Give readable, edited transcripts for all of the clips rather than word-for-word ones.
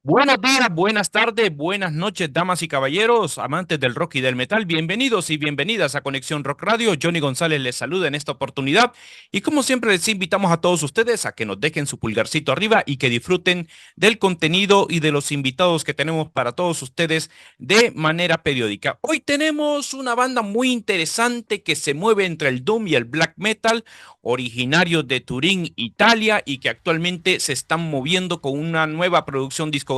Buenos días, buenas tardes, buenas noches, damas y caballeros, amantes del rock y del metal. Bienvenidos y bienvenidas a Conexión Rock Radio. Johonny González les saluda en esta oportunidad. Y como siempre, les invitamos a todos ustedes a que nos dejen su pulgarcito arriba y que disfruten del contenido y de los invitados que tenemos para todos ustedes de manera periódica. Hoy tenemos una banda muy interesante que se mueve entre el doom y el black metal, originarios de Turín, Italia, y que actualmente se están moviendo con una nueva producción discográfica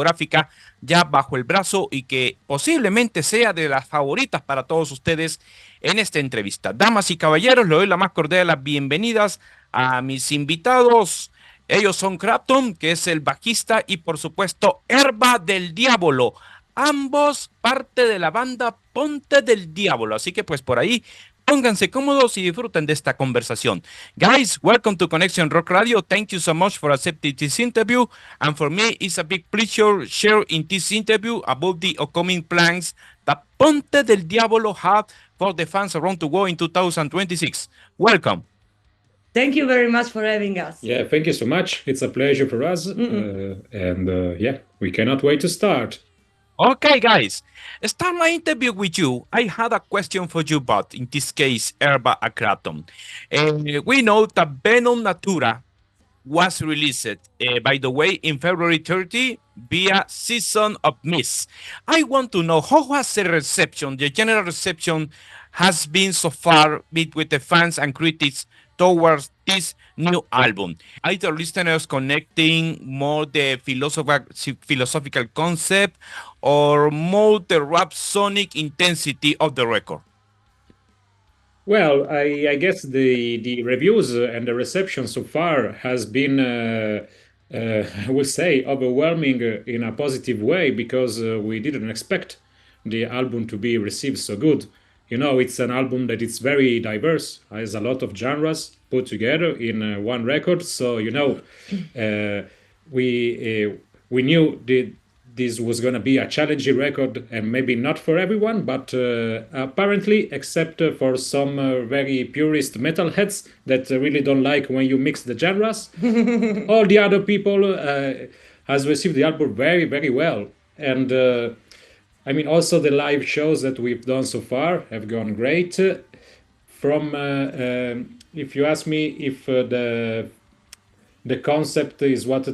ya bajo el brazo y que posiblemente sea de las favoritas para todos ustedes en esta entrevista. Damas y caballeros, le doy la más cordial de las bienvenidas a mis invitados. Ellos son Krapton, que es el bajista, y por supuesto Krhura del Diavolo, ambos parte de la banda Ponte del Diavolo. Así que pues por ahí pónganse cómodos y disfruten de esta conversación. Guys, welcome to Conexión Rock Radio. Thank you so much for accepting this interview. And for me, it's a big pleasure share in this interview about the upcoming plans that Ponte del Diavolo have for the fans around the world in 2026. Welcome. Thank you very much for having us. Yeah, thank you so much. It's a pleasure for us. Yeah, we cannot wait to start. Okay, guys, start my interview with you. I had a question for you, but in this case, Krhura Abro. We know that Venom Natura was released, by the way, in February 30 via Season of Mist. I want to know how was the reception, the general reception has been so far with the fans and critics towards this new album. Are the listeners connecting more the philosophical concept or more the rap sonic intensity of the record? Well, I guess the reviews and the reception so far has been, I would say, overwhelming in a positive way because we didn't expect the album to be received so good. You know, it's an album that it's very diverse, has a lot of genres put together in one record. So, you know, we knew this was going to be a challenging record and maybe not for everyone, but apparently, except for some very purist metalheads that really don't like when you mix the genres, all the other people has received the album very, very well. And I mean, also the live shows that we've done so far have gone great. From if you ask me if the concept is what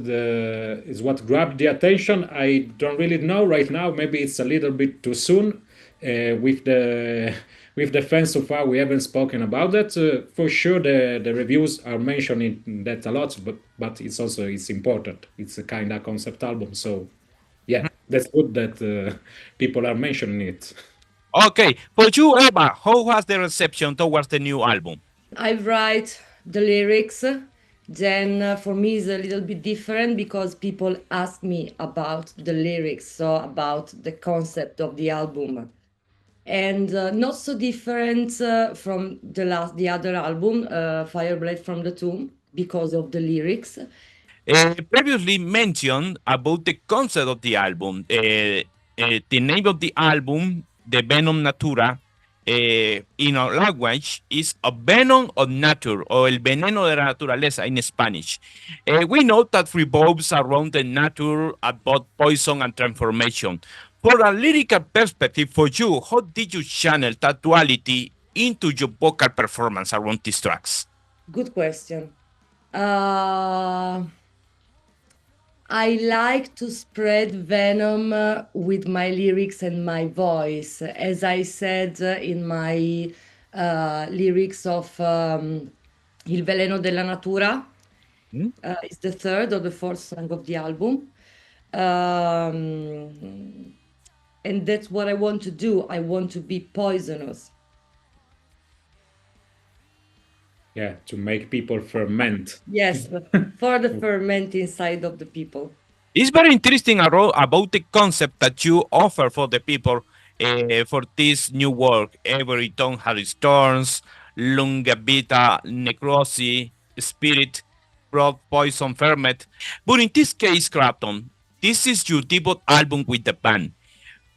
grabbed the attention, I don't really know right now. Maybe it's a little bit too soon. With the fans so far, we haven't spoken about that. For sure, the reviews are mentioning that a lot, but it's important. It's a kind of concept album, so yeah, that's good that people are mentioning it. Okay, for you, Eva, how was the reception towards the new album? I write the lyrics. Then for me it's a little bit different because people ask me about the lyrics, so about the concept of the album. And not so different from the other album, Fireblade from the Tomb, because of the lyrics. Previously mentioned about the concept of the album. The name of the album, the Venom Natura, in our language is a venom of nature, or el veneno de la naturaleza in Spanish. We know that revolves around the nature about poison and transformation. For a lyrical perspective for you, how did you channel that duality into your vocal performance around these tracks? Good question. I like to spread venom with my lyrics and my voice. As I said in my lyrics of Il Veleno della Natura, it's the third or the fourth song of the album. And that's what I want to do. I want to be poisonous. Yeah, to make people ferment. Yes, for the ferment inside of the people. It's very interesting about the concept that you offer for the people for this new work. Every tongue has its turns, lunga vita, necrosis, spirit, blood, poison, ferment. But in this case, Krapton, this is your debut album with the band.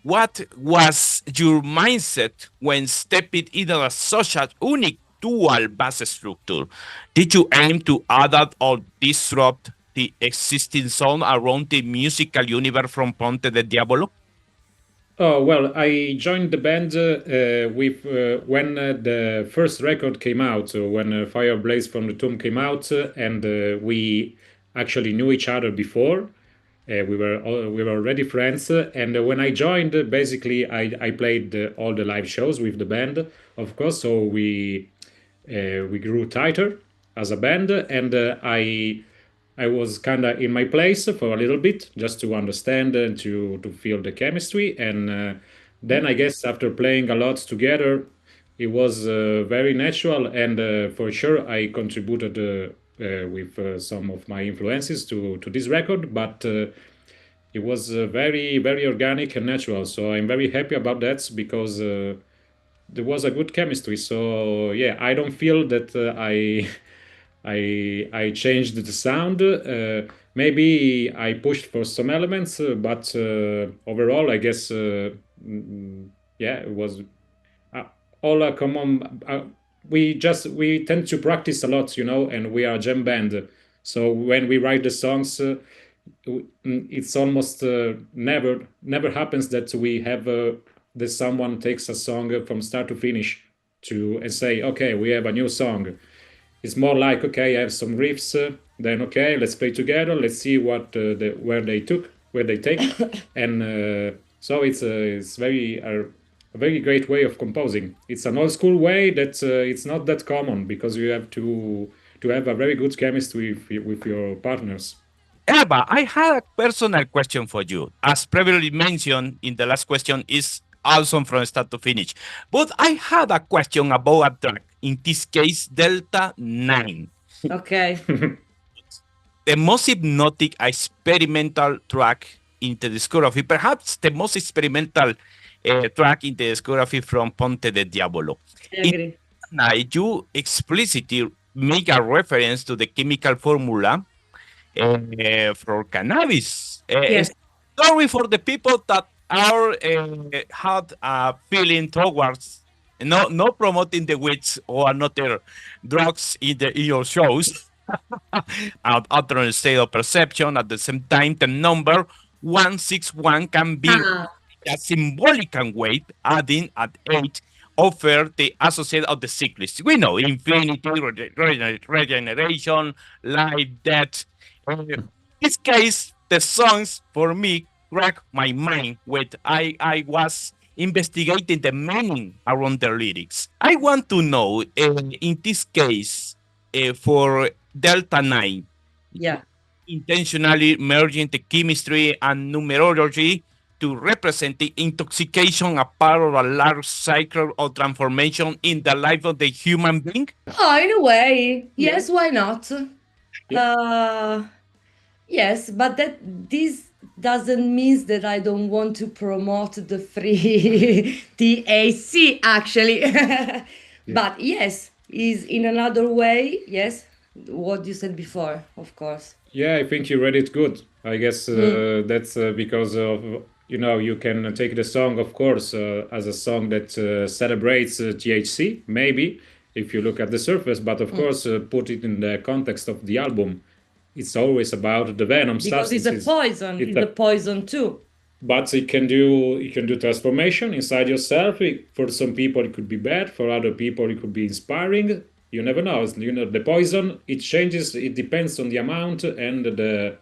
What was your mindset when stepping into such an unique dual bass structure? Did you aim to adapt or disrupt the existing song around the musical universe from Ponte del Diavolo? Oh, well, I joined the band with when the first record came out, when Fire Blaze from the Tomb came out, and we actually knew each other before. We were already friends, and when I joined, basically I played all the live shows with the band, of course. So we grew tighter as a band, and I was kind of in my place for a little bit just to understand and to feel the chemistry, and then I guess after playing a lot together, it was very natural, and for sure I contributed with some of my influences to this record, but it was very organic and natural. So I'm very happy about that because there was a good chemistry. So yeah, I don't feel that I changed the sound. Maybe I pushed for some elements, but overall, I guess yeah, it was all a common. We tend to practice a lot, and we are a jam band. So when we write the songs, it's almost never happens that we have that someone takes a song from start to finish and say, okay, we have a new song. It's more like, okay, I have some riffs, then okay, let's play together, let's see what where they take, and so it's a very great way of composing. It's an old school way that it's not that common because you have to have a very good chemistry with your partners. Eva, I had a personal question for you. As previously mentioned in the last question, is awesome from start to finish. But I had a question about a track, in this case, Delta 9. Okay. The most hypnotic experimental track in the discography, perhaps the most experimental track in the discography from Ponte del Diavolo. I agree. You explicitly make a reference to the chemical formula for cannabis. Yes. Sorry for the people that are had a feeling towards no promoting the weeds or another drugs in your shows. Other state of perception. At the same time, the number 161 can be a symbolic weight, adding at 8 offer the associate of the cyclist. We know infinity, regeneration, life, death. In this case, the songs for me cracked my mind when I was investigating the meaning around the lyrics. I want to know, in this case, for Delta 9, Yeah. intentionally merging the chemistry and numerology to represent the intoxication, a part of a large cycle of transformation in the life of the human being? Oh, in a way, yes, why not? Yes, but this doesn't mean that I don't want to promote the free TAC actually. But yes, is in another way, yes, what you said before, of course. Yeah, I think you read it good. I guess that's because of, you can take the song, of course, as a song that celebrates THC, maybe, if you look at the surface, but of course, put it in the context of the album. It's always about the venom Because substance. it's a poison. It's a poison too. But it can do transformation inside yourself. For some people, it could be bad. For other people, it could be inspiring. You never know. The poison, it changes. It depends on the amount and the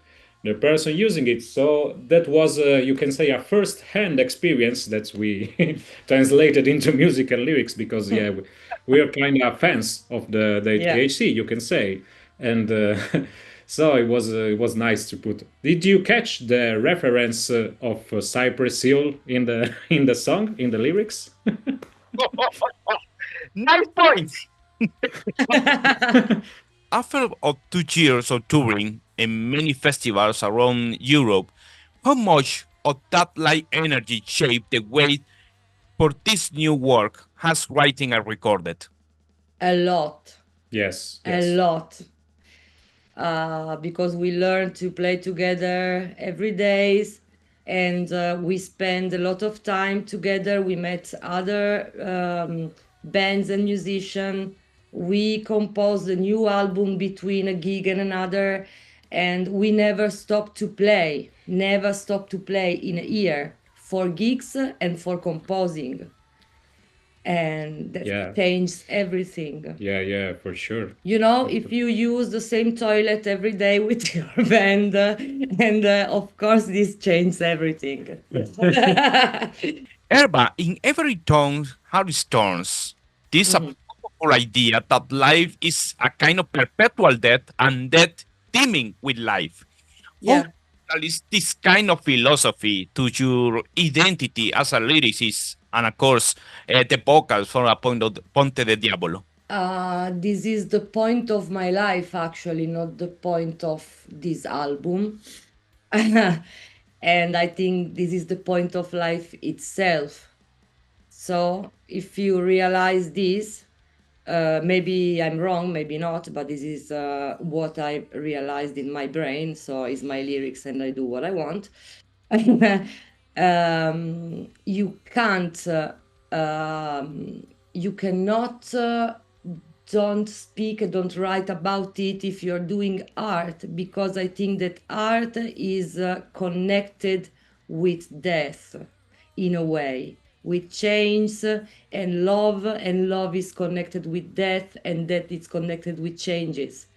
person using it. So that was, you can say, a first-hand experience that we translated into music and lyrics because, we are kind of fans of the THC, you can say. And so it was nice to put. Did you catch the reference of Cypress Hill in the song, in the lyrics? Nice point. After 2 years of touring in many festivals around Europe, how much of that light energy shaped the way for this new work has writing and recorded? A lot. Yes. A lot. Because we learn to play together every day, and we spend a lot of time together. We met other bands and musicians. We composed a new album between a gig and another, and we never stopped to play in a year for gigs and for composing. And that changed everything. Yeah, for sure. If you use the same toilet every day with your band, and of course this changes everything. Erba, in every tone, Harris turns. This a powerful idea that life is a kind of perpetual death and death teeming with life. Yeah. How is this kind of philosophy to your identity as a lyricist and, of course, the vocals for a Ponte del Diavolo? This is the point of my life, actually, not the point of this album. And I think this is the point of life itself. So if you realize this, maybe I'm wrong, maybe not, but this is what I realized in my brain. So it's my lyrics and I do what I want. You cannot don't speak, don't write about it if you're doing art, because I think that art is connected with death in a way, with change and love is connected with death, and death is connected with changes.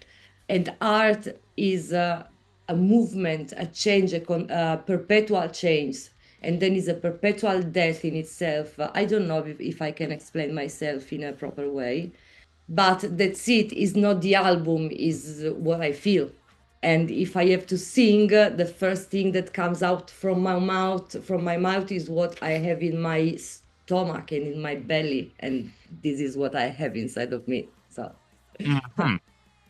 And art is a movement, a change, a perpetual change, and then is a perpetual death in itself. I don't know if I can explain myself in a proper way, but that's it. Is not the album, is what I feel. And if I have to sing, the first thing that comes out from my mouth is what I have in my stomach and in my belly, and this is what I have inside of me. So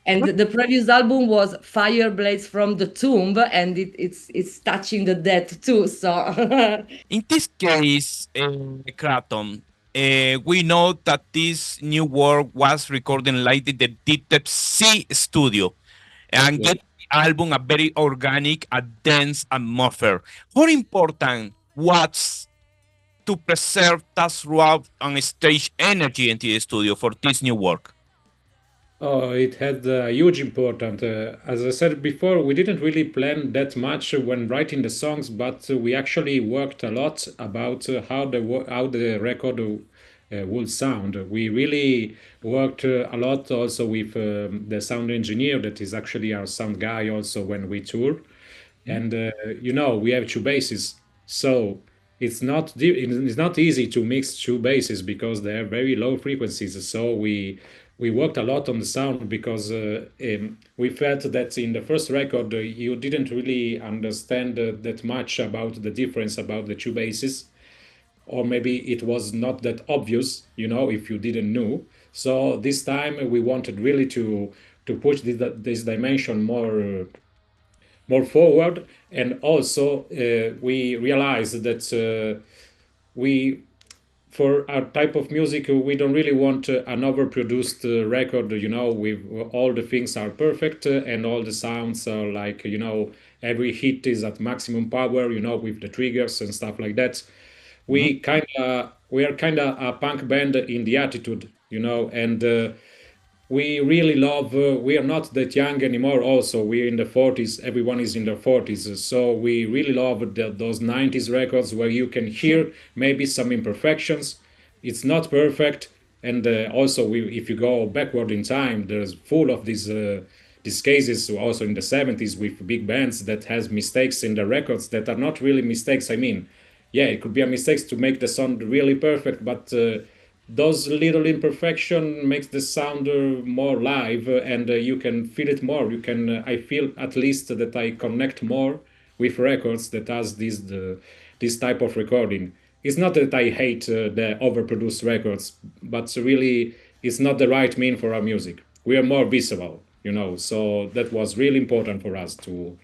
and the previous album was Fire Blades from the Tomb, and it's touching the dead too. So in this case, Kratom, we know that this new work was recorded live in the Deep Sea studio and get the album a very organic, a dense atmosphere. How important was to preserve that raw on stage energy into the studio for this new work? Oh, it had a huge importance. As I said before, we didn't really plan that much when writing the songs, but we actually worked a lot about how the record would sound. We really worked a lot also with the sound engineer that is actually our sound guy also when we tour. And we have two basses, so it's not easy to mix two basses because they have very low frequencies. So we worked a lot on the sound because we felt that in the first record you didn't really understand that much about the difference about the two basses, or maybe it was not that obvious, if you didn't know. So this time we wanted really to push this dimension more forward, and also we realized that for our type of music, we don't really want an overproduced record, with all the things are perfect and all the sounds are like, every hit is at maximum power, with the triggers and stuff like that. We are kind of a punk band in the attitude, and we really love, we are not that young anymore also, we're in the 40s, everyone is in their 40s, so we really love those 90s records where you can hear maybe some imperfections. It's not perfect, and also if you go backward in time, there's full of these cases also in the 70s with big bands that has mistakes in the records that are not really mistakes. I mean, yeah, it could be a mistake to make the sound really perfect, but those little imperfection makes the sound more live, and you can feel it more. You can, I feel at least that I connect more with records that has this type of recording. It's not that I hate the overproduced records, but really it's not the right mean for our music. We are more visceral, so that was really important for us to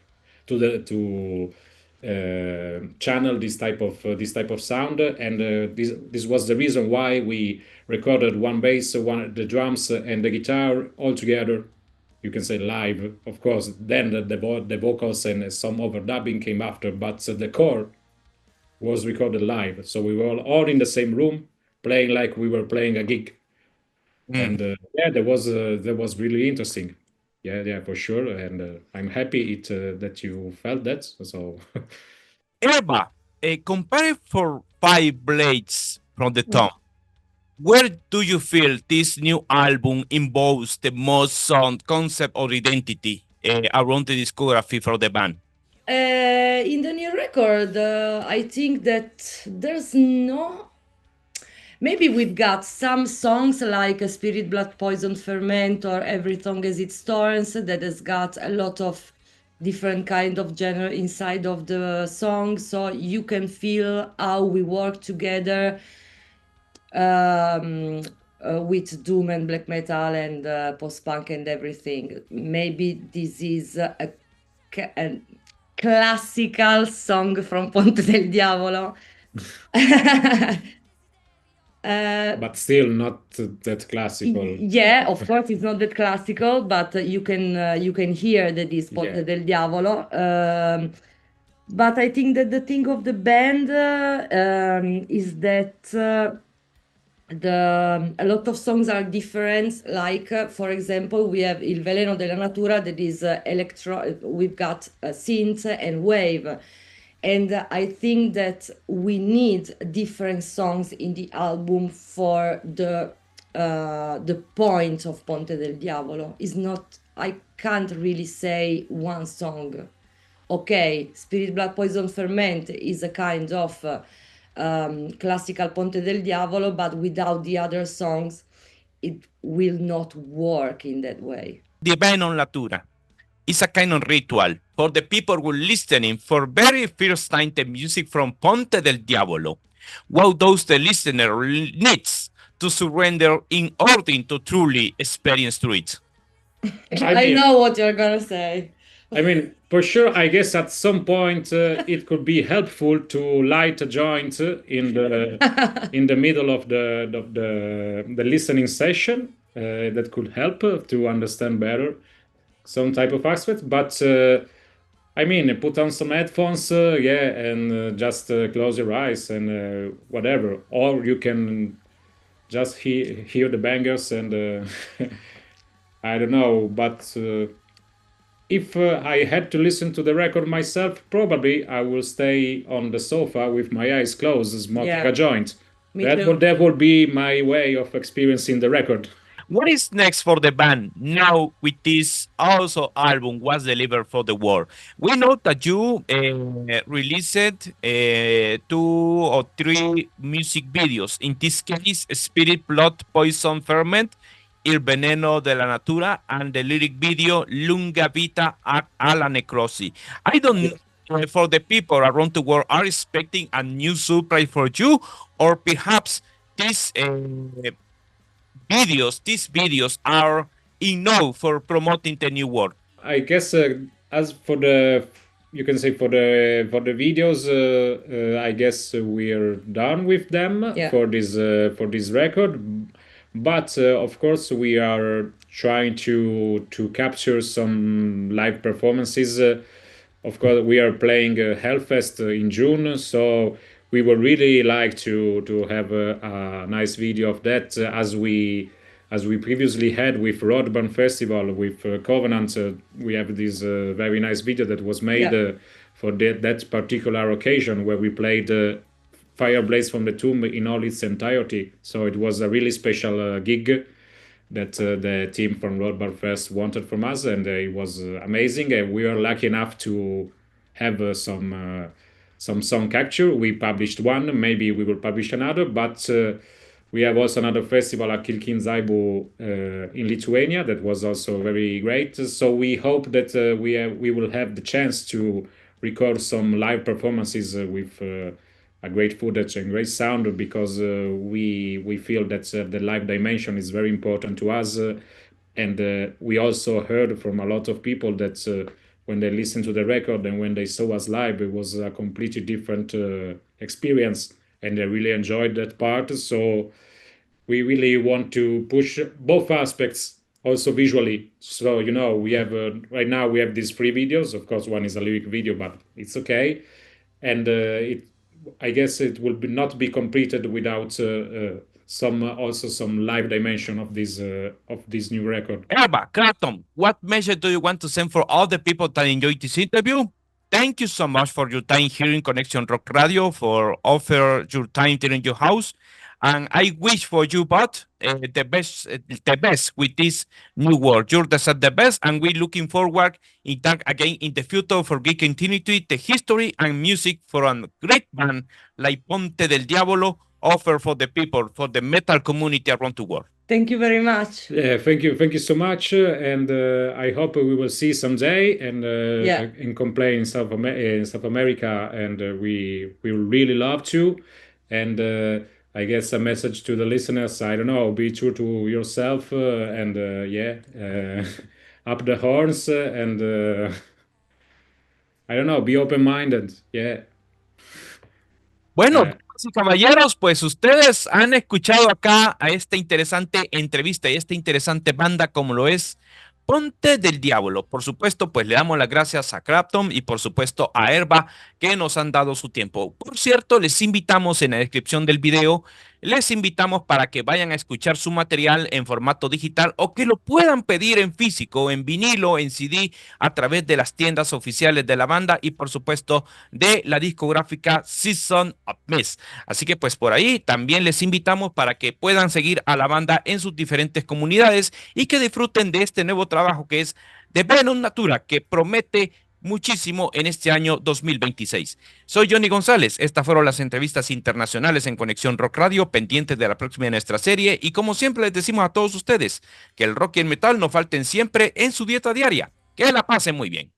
channel this type of sound, and this was the reason why we recorded one bass, the drums, and the guitar all together. You can say live, of course. Then the vocals and some overdubbing came after, but the core was recorded live. So we were all in the same room, playing like we were playing a gig, and that was really interesting. Yeah, for sure. And I'm happy that you felt that. So, Eva, compare for five blades from the top. Where do you feel this new album involves the most sound concept or identity around the discography for the band? In the new record, I think that there's no. Maybe we've got some songs like Spirit, Blood, Poison, Ferment, or Every Tongue Has Its Thorns that has got a lot of different kind of genre inside of the song, so you can feel how we work together with doom and black metal and post-punk and everything. Maybe this is a classical song from Ponte del Diavolo. but still not that classical. Yeah, of course, it's not that classical, but you can hear that it's Ponte del Diavolo. But I think that the thing of the band is that a lot of songs are different. Like, for example, we have Il Veleno della Natura that is electro. We've got synth and wave. And I think that we need different songs in the album for the point of Ponte del Diavolo. Is not, I can't really say one song. Okay, Spirit, Blood, Poison, Ferment is a kind of classical Ponte del Diavolo, but without the other songs, it will not work in that way. The Venom Natura is a kind of ritual for the people who are listening for very first time the music from Ponte del Diavolo. What does the listener needs to surrender in order to truly experience through it? I know what you're gonna say. I mean, for sure, I guess at some point it could be helpful to light a joint in the middle of the listening session. That could help to understand better some type of aspect. But I mean, put on some headphones, and just close your eyes and whatever. Or you can just hear the bangers and I don't know. But if I had to listen to the record myself, probably I will stay on the sofa with my eyes closed, smoking a joint. That would be my way of experiencing the record. What is next for the band now with this also album was delivered for the world? We know that you released 2 or 3 music videos. In this case, Spirit, Blood, Poison, Ferment, Il Veneno della Natura, and the lyric video Lunga Vita alla Necrosi. I don't know for the people around the world are expecting a new surprise for you, or perhaps these videos are enough for promoting the new work. I guess as for the for the videos, I guess we are done with them for this record. But of course, we are trying to capture some live performances. Of course, we are playing Hellfest in June, so we would really like to have a nice video of that, as we previously had with Roadburn Festival with Covenant. We have this very nice video that was made for that particular occasion, where we played Fire Blaze from the Tomb in all its entirety. So it was a really special gig that the team from Roadburn Fest wanted from us, and it was amazing. And we were lucky enough to have some song capture. We published one, maybe we will publish another, but we have also another festival at Kilkinzaibu in Lithuania that was also very great. So we hope that we will have the chance to record some live performances with a great footage and great sound, because we feel that the live dimension is very important to us. And we also heard from a lot of people that when they listened to the record and when they saw us live, it was a completely different experience, and they really enjoyed that part. So we really want to push both aspects, also visually. So, we have right now we have these 3 videos. Of course, one is a lyric video, but it's okay. And I guess it will not be completed without some also some live dimension of this new record. Erba, Kratom, what message do you want to send for all the people that enjoyed this interview? Thank you so much for your time here in Conexión Rock Radio, for offer your time here in your house. And I wish for you both the best with this new world. You're the best, and we're looking forward in that again in the future for good continuity, the history and music for a great band like Ponte del Diavolo offer for the people, for the metal community around the world. Thank you very much. Thank you so much, and I hope we will see someday and in play in South America, and we really love to. And I guess a message to the listeners, I don't know, be true to yourself, and up the horns, and I don't know, be open-minded, yeah. Bueno, damas y caballeros, pues ustedes han escuchado acá a esta interesante entrevista y esta interesante banda como lo es Ponte del Diablo. Por supuesto, pues le damos las gracias a Krapton y por supuesto a Erba que nos han dado su tiempo. Por cierto, les invitamos en la descripción del video, les invitamos para que vayan a escuchar su material en formato digital o que lo puedan pedir en físico, en vinilo, en CD, a través de las tiendas oficiales de la banda y por supuesto de la discográfica Season of Mist. Así que pues por ahí también les invitamos para que puedan seguir a la banda en sus diferentes comunidades y que disfruten de este nuevo trabajo que es de Venom Natura, que promete muchísimo en este año 2026. Soy Johonny González. Estas fueron las entrevistas internacionales en Conexión Rock Radio, pendientes de la próxima de nuestra serie. Y como siempre les decimos a todos ustedes, que el rock y el metal no falten siempre en su dieta diaria. Que la pasen muy bien.